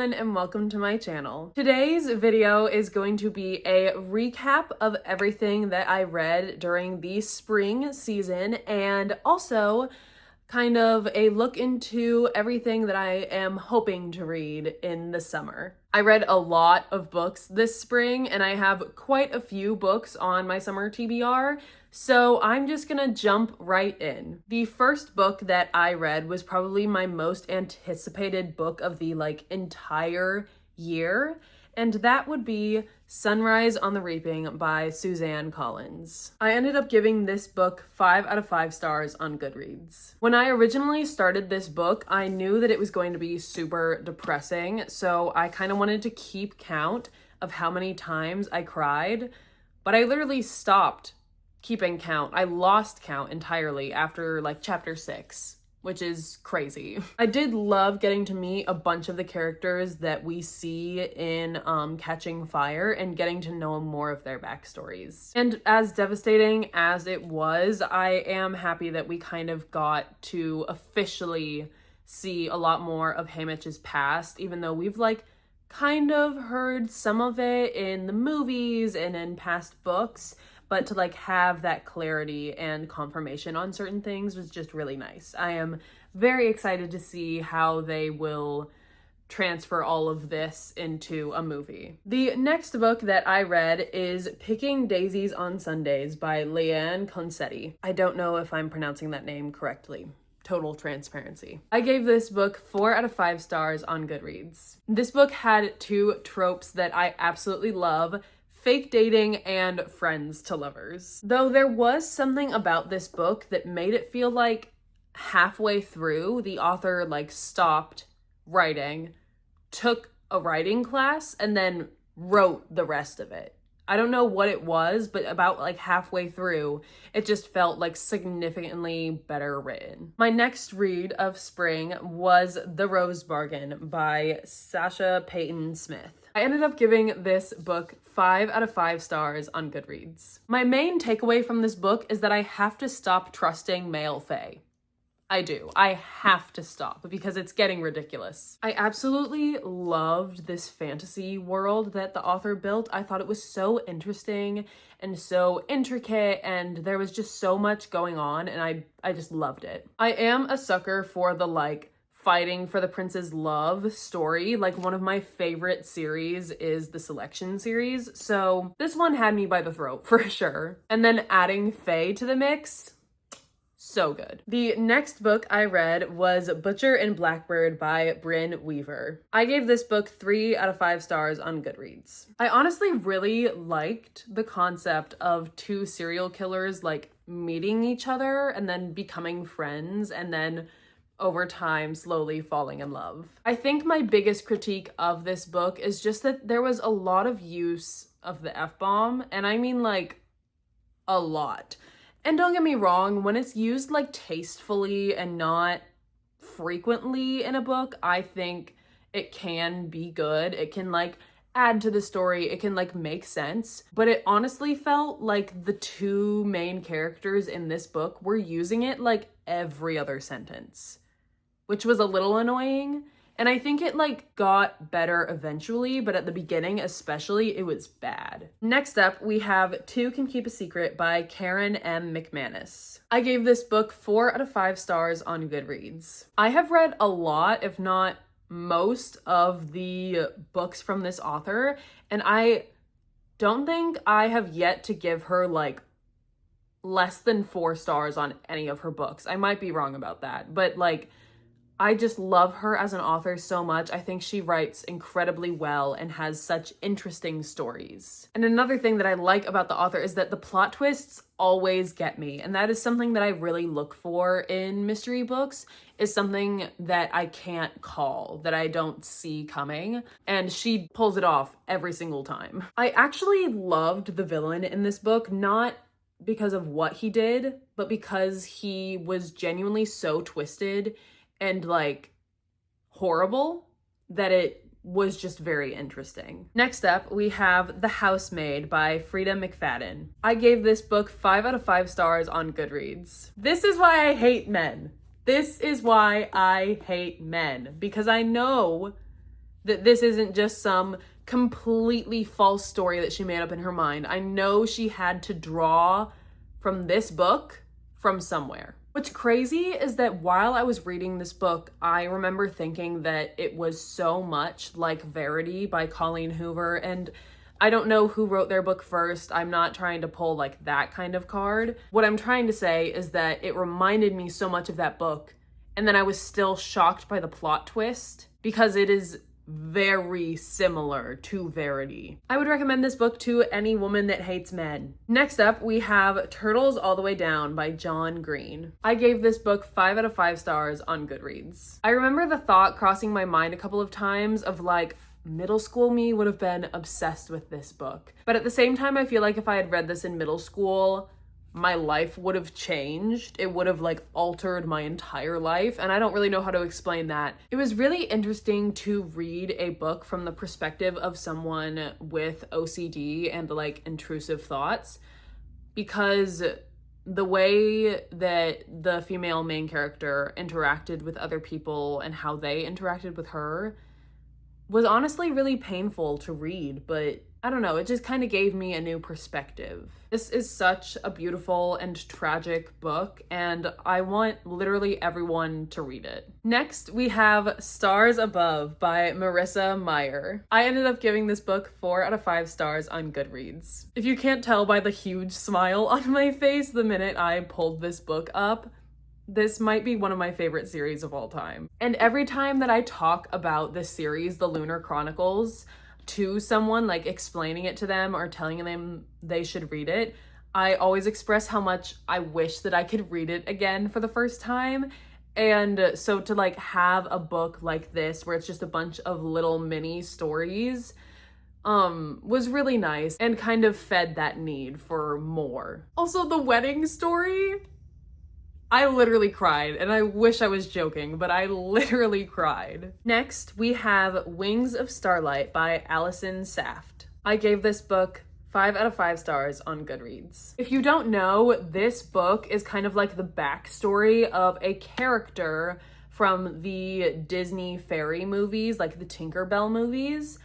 everyone and welcome to my channel. Today's video is going to be a recap of everything that I read during the spring season and also kind of a look into everything that I am hoping to read in the summer. I read a lot of books this spring and I have quite a few books on my summer TBR, so I'm just gonna jump right in. The first book that I read was probably my most anticipated book of the entire year, and that would be Sunrise on the Reaping by Suzanne Collins. I ended up giving this book 5 out of 5 stars on Goodreads. When I originally started this book, I knew that it was going to be super depressing, so I kind of wanted to keep count of how many times I cried, but I literally stopped keeping count. I lost count entirely after chapter 6, which is crazy. I did love getting to meet a bunch of the characters that we see in Catching Fire and getting to know more of their backstories. And as devastating as it was, I am happy that we kind of got to officially see a lot more of Haymitch's past, even though we've kind of heard some of it in the movies and in past books. But to have that clarity and confirmation on certain things was just really nice. I am very excited to see how they will transfer all of this into a movie. The next book that I read is Picking Daisies on Sundays by Leanne Concetti. I don't know if I'm pronouncing that name correctly. Total transparency. I gave this book 4 out of 5 stars on Goodreads. This book had 2 tropes that I absolutely love: fake dating and friends to lovers. Though there was something about this book that made it feel like halfway through the author stopped writing, took a writing class, and then wrote the rest of it. I don't know what it was, but about halfway through, it just felt significantly better written. My next read of spring was The Rose Bargain by Sasha Payton Smith. I ended up giving this book 5 out of 5 stars on Goodreads. My main takeaway from this book is that I have to stop trusting male fae. I do. I have to stop because it's getting ridiculous. I absolutely loved this fantasy world that the author built. I thought it was so interesting and so intricate, and there was just so much going on, and I just loved it. I am a sucker for the fighting for the prince's love story. One of my favorite series is the Selection series, so this one had me by the throat for sure. And then adding fae to the mix, so good. The next book I read was Butcher and Blackbird by Brynn Weaver. I gave this book 3 out of 5 stars on Goodreads. I honestly really liked the concept of 2 serial killers meeting each other and then becoming friends and then over time slowly falling in love. I think my biggest critique of this book is just that there was a lot of use of the F-bomb, and I mean a lot. And don't get me wrong, when it's used tastefully and not frequently in a book, I think it can be good. It can add to the story. It can make sense. But it honestly felt like the 2 main characters in this book were using it every other sentence, which was a little annoying. And I think it got better eventually, but at the beginning especially, it was bad. Next up, we have Two Can Keep a Secret by Karen M. McManus. I gave this book 4 out of 5 stars on Goodreads. I have read a lot, if not most, of the books from this author, and I don't think I have yet to give her less than 4 stars on any of her books. I might be wrong about that, but I just love her as an author so much. I think she writes incredibly well and has such interesting stories. And another thing that I like about the author is that the plot twists always get me. And that is something that I really look for in mystery books, is something that I can't call, that I don't see coming. And she pulls it off every single time. I actually loved the villain in this book, not because of what he did, but because he was genuinely so twisted and horrible that it was just very interesting. Next up, we have The Housemaid by Frida McFadden. I gave this book 5 out of 5 stars on Goodreads. This is why I hate men. This is why I hate men, because I know that this isn't just some completely false story that she made up in her mind. I know she had to draw from this book from somewhere. What's crazy is that while I was reading this book, I remember thinking that it was so much like Verity by Colleen Hoover, and I don't know who wrote their book first. I'm not trying to pull like that kind of card. What I'm trying to say is that it reminded me so much of that book, and then I was still shocked by the plot twist because it is very similar to Verity. I would recommend this book to any woman that hates men. Next up, we have Turtles All the Way Down by John Green. I gave this book 5 out of 5 stars on Goodreads. I remember the thought crossing my mind a couple of times of like, middle school me would have been obsessed with this book. But at the same time, I feel like if I had read this in middle school, my life would have changed. It would have like altered my entire life, and I don't really know how to explain that. It was really interesting to read a book from the perspective of someone with OCD and like intrusive thoughts, because the way that the female main character interacted with other people and how they interacted with her was honestly really painful to read, but I don't know, it just kind of gave me a new perspective. This is such a beautiful and tragic book, and I want literally everyone to read it. Next, we have Stars Above by Marissa Meyer. I ended up giving this book 4 out of 5 stars on Goodreads. If you can't tell by the huge smile on my face the minute I pulled this book up, this might be one of my favorite series of all time. And every time that I talk about this series, The Lunar Chronicles, to someone, like explaining it to them or telling them they should read it, I always express how much I wish that I could read it again for the first time. And so to like have a book like this where it's just a bunch of little mini stories was really nice and kind of fed that need for more. Also, the wedding story, I literally cried, and I wish I was joking, but I literally cried. Next, we have Wings of Starlight by Allison Saft. I gave this book 5 out of 5 stars on Goodreads. If you don't know, this book is kind of like the backstory of a character from the Disney fairy movies, like the Tinkerbell movies,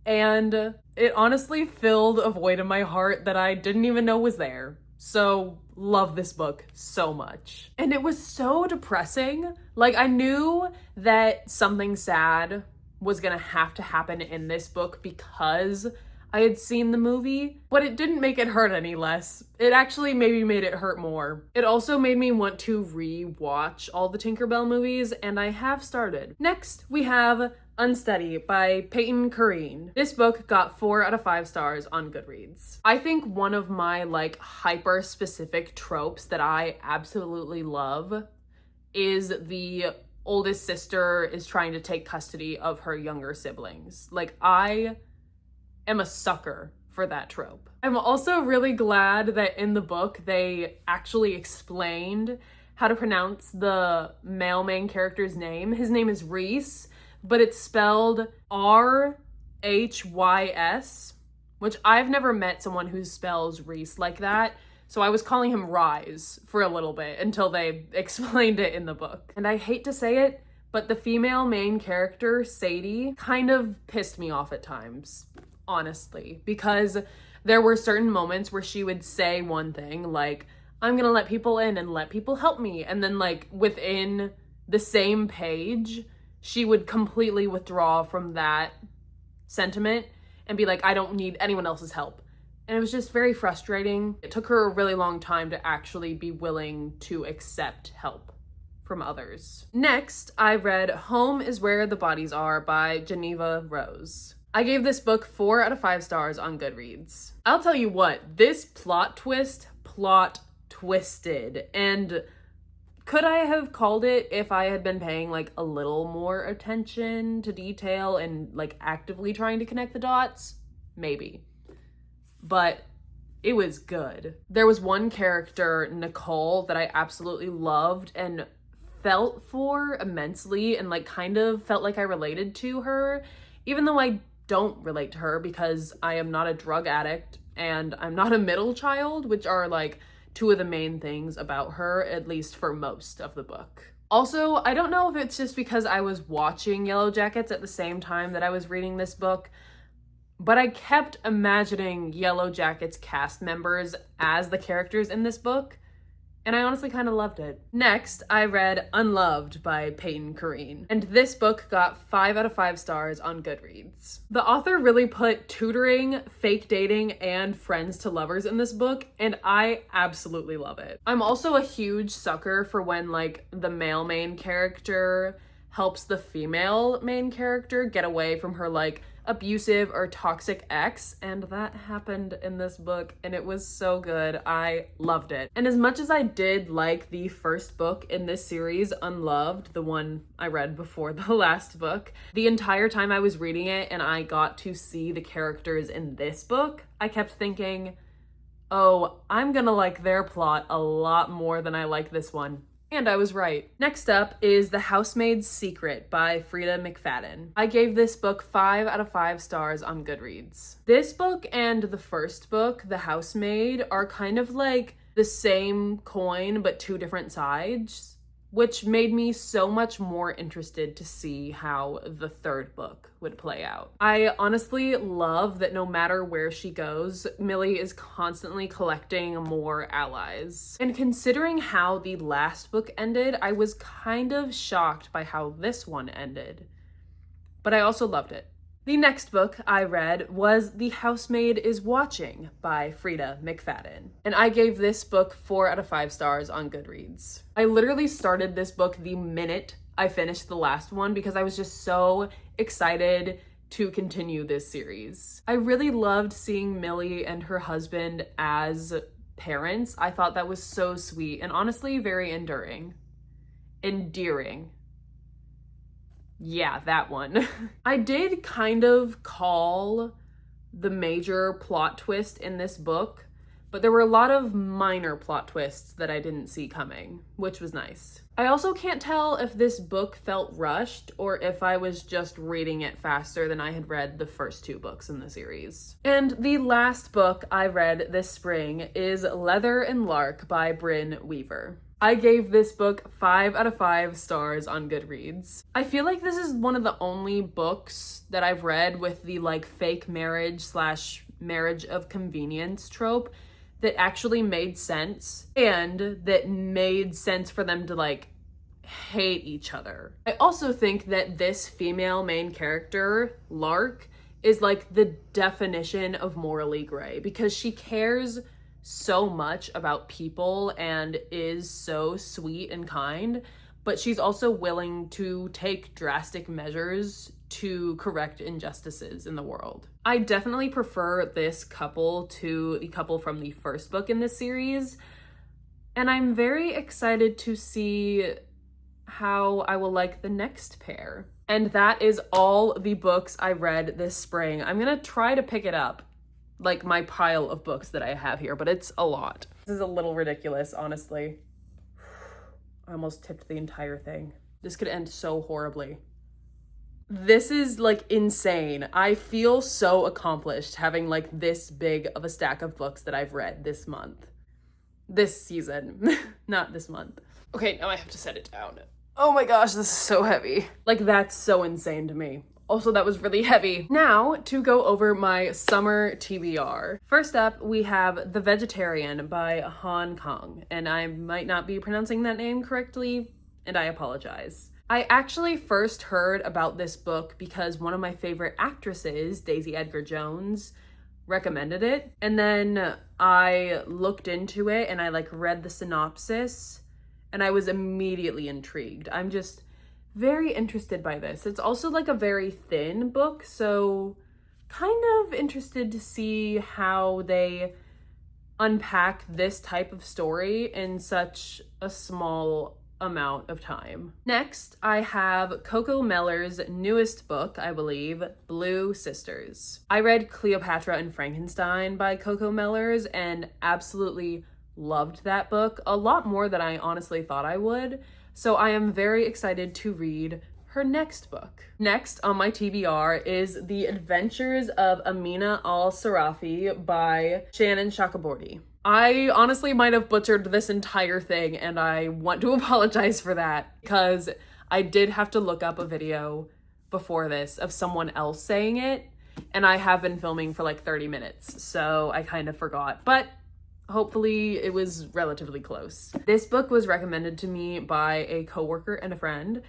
and it honestly filled a void in my heart that I didn't even know was there. So love this book so much. And it was so depressing. Like, I knew that something sad was gonna have to happen in this book because I had seen the movie, but it didn't make it hurt any less. It actually maybe made it hurt more. It also made me want to re-watch all the Tinkerbell movies, and I have started. Next, we have Unsteady by Peyton Corrine. This book got 4 out of 5 stars on Goodreads. I think one of my like hyper specific tropes that I absolutely love is the oldest sister is trying to take custody of her younger siblings. Like, I am a sucker for that trope. I'm also really glad that in the book they actually explained how to pronounce the male main character's name. His name is Reese, but it's spelled R-H-Y-S, which I've never met someone who spells Reese like that. So I was calling him Rise for a little bit until they explained it in the book. And I hate to say it, but the female main character, Sadie, kind of pissed me off at times, honestly, because there were certain moments where she would say one thing like, I'm gonna let people in and let people help me. And then like within the same page, she would completely withdraw from that sentiment and be like, I don't need anyone else's help. And it was just very frustrating. It took her a really long time to actually be willing to accept help from others. Next, I read Home is Where the Bodies Are by Geneva Rose. I gave this book 4 out of 5 stars on Goodreads. I'll tell you what, this plot twisted. And could I have called it if I had been paying like a little more attention to detail and like actively trying to connect the dots? Maybe. But it was good. There was one character, Nicole, that I absolutely loved and felt for immensely and like kind of felt like I related to her, even though I don't relate to her because I am not a drug addict and I'm not a middle child, which are like two of the main things about her, at least for most of the book. Also, I don't know if it's just because I was watching Yellow Jackets at the same time that I was reading this book, but I kept imagining Yellow Jackets cast members as the characters in this book, and I honestly kind of loved it. Next, I read Unloved by Peyton Corrine, and this book got 5 out of 5 stars on Goodreads. The author really put tutoring, fake dating, and friends to lovers in this book, and I absolutely love it. I'm also a huge sucker for when, like, the male main character helps the female main character get away from her, like, abusive or toxic ex, and that happened in this book, and it was so good. I loved it. And as much as I did like the first book in this series, Unloved, the one I read before the last book, the entire time I was reading it and I got to see the characters in this book, I kept thinking, oh, I'm gonna like their plot a lot more than I like this one. And I was right. Next up is The Housemaid's Secret by Frida McFadden. I gave this book 5 out of 5 stars on Goodreads. This book and the first book, The Housemaid, are kind of like the same coin but two different sides, which made me so much more interested to see how the third book would play out. I honestly love that no matter where she goes, Millie is constantly collecting more allies. And considering how the last book ended, I was kind of shocked by how this one ended. But I also loved it. The next book I read was The Housemaid is Watching by Frida McFadden, and I gave this book 4 out of 5 stars on Goodreads. I literally started this book the minute I finished the last one because I was just so excited to continue this series. I really loved seeing Millie and her husband as parents. I thought that was so sweet and honestly very endearing. Yeah, that one. I did kind of call the major plot twist in this book, but there were a lot of minor plot twists that I didn't see coming, which was nice. I also can't tell if this book felt rushed or if I was just reading it faster than I had read the first 2 books in the series. And the last book I read this spring is Leather and Lark by Brynn Weaver. I gave this book 5 out of 5 stars on Goodreads. I feel like this is one of the only books that I've read with the like fake marriage/marriage of convenience trope that actually made sense and that made sense for them to like hate each other. I also think that this female main character, Lark, is like the definition of morally gray because she cares so much about people and is so sweet and kind, but she's also willing to take drastic measures to correct injustices in the world. I definitely prefer this couple to the couple from the first book in this series, and I'm very excited to see how I will like the next pair. And that is all the books I read this spring. I'm gonna try to pick it up, like my pile of books that I have here, but it's a lot. This is a little ridiculous, honestly. I almost tipped the entire thing. This could end so horribly. This is like insane. I feel so accomplished having like this big of a stack of books that I've read this month. This season, not this month. Okay, now I have to set it down. Oh my gosh, this is so heavy. Like that's so insane to me. Also, that was really heavy. Now, to go over my summer TBR. First up, we have The Vegetarian by Han Kang, and I might not be pronouncing that name correctly, and I apologize. I actually first heard about this book because one of my favorite actresses, Daisy Edgar-Jones, recommended it, and then I looked into it and I like read the synopsis, and I was immediately intrigued. I'm just very interested by this. It's also like a very thin book, so kind of interested to see how they unpack this type of story in such a small amount of time. Next, I have Coco Meller's newest book, I believe, Blue Sisters. I read Cleopatra and Frankenstein by Coco Mellers and absolutely loved that book, a lot more than I honestly thought I would. So I am very excited to read her next book. Next on my TBR is The Adventures of Amina al-Sarafi by Shannon Chakraborty. I honestly might have butchered this entire thing, and I want to apologize for that because I did have to look up a video before this of someone else saying it, and I have been filming for like 30 minutes, so I kind of forgot, but hopefully it was relatively close. This book was recommended to me by a coworker and a friend,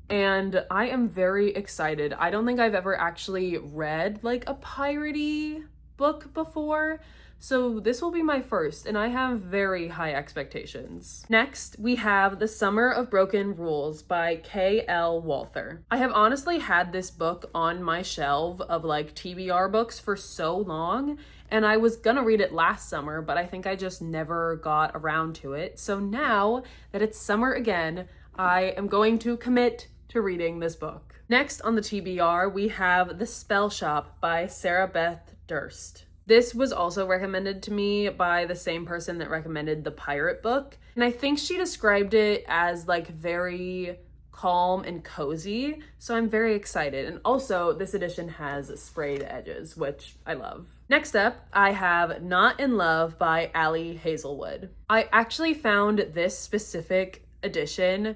and I am very excited. I don't think I've ever actually read like a piratey book before, so this will be my first, and I have very high expectations. Next, we have The Summer of Broken Rules by K.L. Walther. I have honestly had this book on my shelf of like TBR books for so long, and I was gonna read it last summer, but I think I just never got around to it. So now that it's summer again, I am going to commit to reading this book. Next on the TBR, we have The Spell Shop by Sarah Beth Durst. This was also recommended to me by the same person that recommended the pirate book, and I think she described it as like very calm and cozy, so I'm very excited. And also, this edition has sprayed edges, which I love. Next up, I have Not in Love by Ali Hazelwood. I actually found this specific edition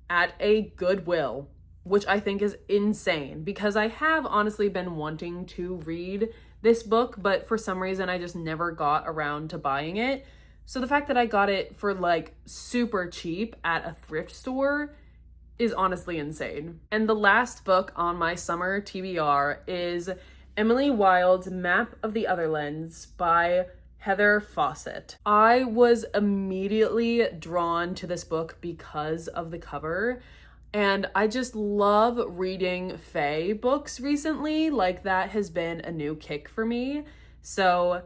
at a Goodwill, which I think is insane because I have honestly been wanting to read this book, but for some reason I just never got around to buying it. So the fact that I got it for like super cheap at a thrift store is honestly insane. And the last book on my summer TBR is Emily Wilde's Map of the Otherlands by Heather Fawcett. I was immediately drawn to this book because of the cover, and I just love reading fae books recently. Like, that has been a new kick for me. So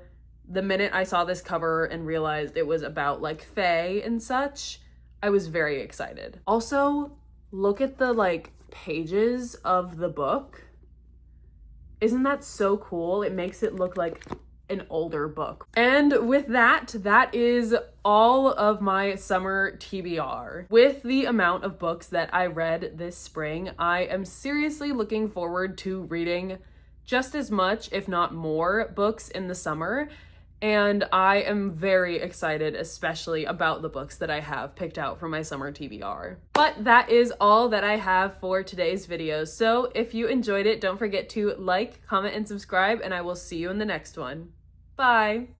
the minute I saw this cover and realized it was about like fae and such, I was very excited. Also, look at the like pages of the book. Isn't that so cool? It makes it look like an older book. And with that, that is all of my summer TBR. With the amount of books that I read this spring, I am seriously looking forward to reading just as much, if not more, books in the summer. And I am very excited, especially about the books that I have picked out for my summer TBR. But that is all that I have for today's video. So if you enjoyed it, don't forget to like, comment, and subscribe, and I will see you in the next one. Bye!